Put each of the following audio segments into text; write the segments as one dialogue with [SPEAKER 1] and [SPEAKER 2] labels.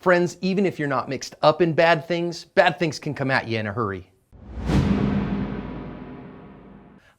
[SPEAKER 1] Friends, even if you're not mixed up in bad things can come at you in a hurry.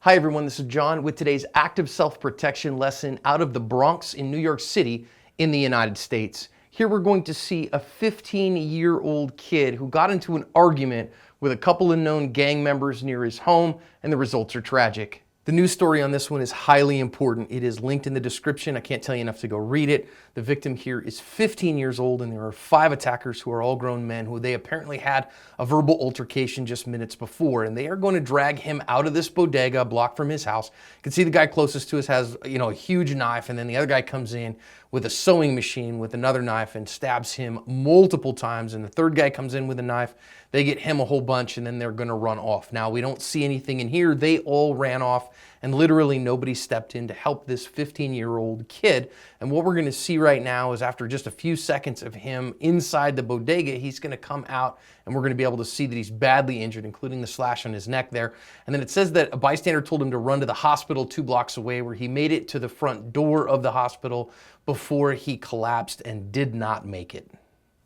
[SPEAKER 1] Hi everyone, this is John with today's active self-protection lesson out of the Bronx in New York City in the United States. Here we're going to see a 15-year-old kid who got into an argument with a couple of known gang members near his home, and the results are tragic. The news story on this one is highly important. It is linked in the description. I can't tell you enough to go read it. The victim here is 15 years old, and there are 5 attackers who are all grown men who they apparently had a verbal altercation just minutes before, and they are going to drag him out of this bodega a block from his house. You can see the guy closest to us has, a huge knife, and then the other guy comes in with a sewing machine with another knife and stabs him multiple times, and the third guy comes in with a knife. They get him a whole bunch, and then they're going to run off. Now, we don't see anything in here. They all ran off, and literally nobody stepped in to help this 15-year-old kid. And what we're going to see right now is after just a few seconds of him inside the bodega, he's going to come out, and we're going to be able to see that he's badly injured, including the slash on his neck there. And then it says that a bystander told him to run to the hospital 2 blocks away, where he made it to the front door of the hospital before he collapsed and did not make it.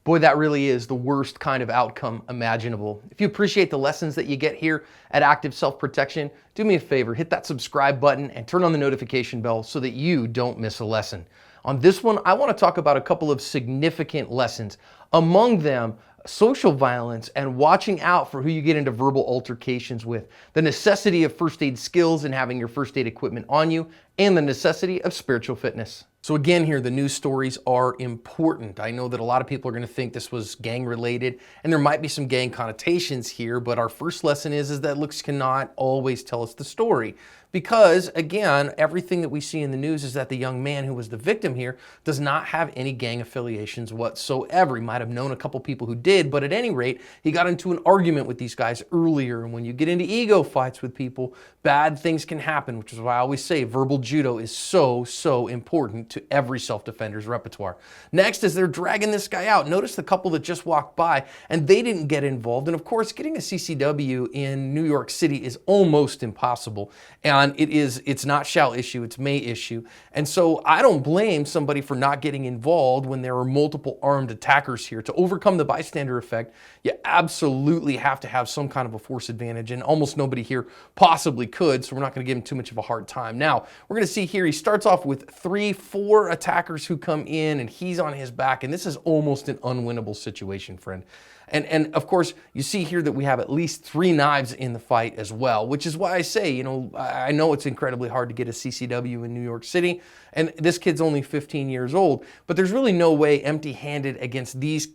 [SPEAKER 1] Boy, that really is the worst kind of outcome imaginable. If you appreciate the lessons that you get here at Active Self-Protection, do me a favor, hit that subscribe button and turn on the notification bell so that you don't miss a lesson. On this one, I want to talk about a couple of significant lessons. Among them, social violence and watching out for who you get into verbal altercations with, the necessity of first aid skills and having your first aid equipment on you, and the necessity of spiritual fitness. So again here, the news stories are important. I know that a lot of people are going to think this was gang related, and there might be some gang connotations here, but our first lesson is that looks cannot always tell us the story. Because again, everything that we see in the news is that the young man who was the victim here does not have any gang affiliations whatsoever. He might have known a couple people who did, but at any rate, he got into an argument with these guys earlier. And when you get into ego fights with people, bad things can happen, which is why I always say verbal judo is so important to every self-defender's repertoire. Next, as they're dragging this guy out, notice the couple that just walked by and they didn't get involved. And of course, getting a CCW in New York City is almost impossible. And it's not shall issue, it's may issue. And so I don't blame somebody for not getting involved when there are multiple armed attackers here. To overcome the bystander effect, you absolutely have to have some kind of a force advantage, and almost nobody here possibly could, so we're not going to give him too much of a hard time. Now, we're going to see here, he starts off with 3-4 attackers who come in, and he's on his back, and this is almost an unwinnable situation, friend. And of course, you see here that we have at least 3 knives in the fight as well, which is why I say, I know it's incredibly hard to get a CCW in New York City, and this kid's only 15 years old, but there's really no way empty-handed against these,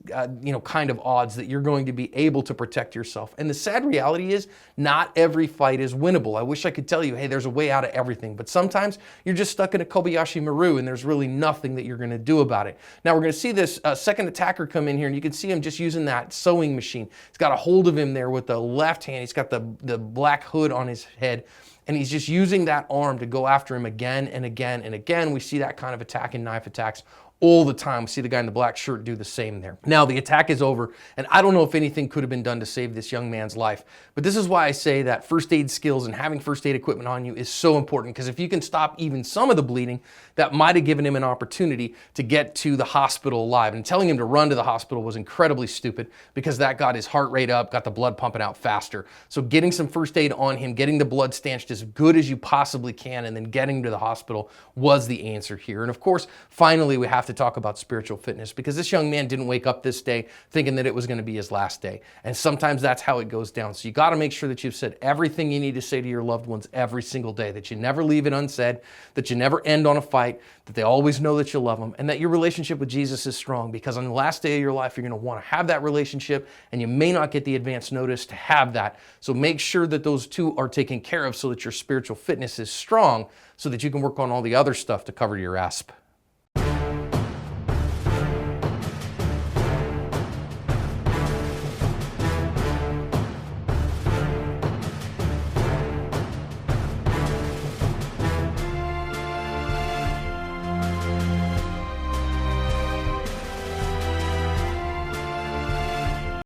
[SPEAKER 1] kind of odds that you're going to be able to protect yourself. And the sad reality is, not every fight is winnable. I wish I could tell you, hey, there's a way out of everything, but sometimes you're just stuck in a Kobayashi Maru, and there's really nothing that you're going to do about it. Now, we're going to see this second attacker come in here, and you can see him just using that sewing machine. He's got a hold of him there with the left hand. He's got the black hood on his head, and he's just using that arm to go after him again and again and again. We see that kind of attack in knife attacks all the time. We see the guy in the black shirt do the same there. Now the attack is over, and I don't know if anything could have been done to save this young man's life, but this is why I say that first aid skills and having first aid equipment on you is so important, because if you can stop even some of the bleeding, that might have given him an opportunity to get to the hospital alive. And telling him to run to the hospital was incredibly stupid, because that got his heart rate up, got the blood pumping out faster. So getting some first aid on him, getting the blood stanched as good as you possibly can, and then getting him to the hospital was the answer here. And of course, finally, we have to talk about spiritual fitness, because this young man didn't wake up this day thinking that it was going to be his last day. And sometimes that's how it goes down. So you got to make sure that you've said everything you need to say to your loved ones every single day, that you never leave it unsaid, that you never end on a fight, that they always know that you love them, and that your relationship with Jesus is strong, because on the last day of your life, you're going to want to have that relationship, and you may not get the advance notice to have that. So make sure that those two are taken care of so that your spiritual fitness is strong, so that you can work on all the other stuff to cover your asp.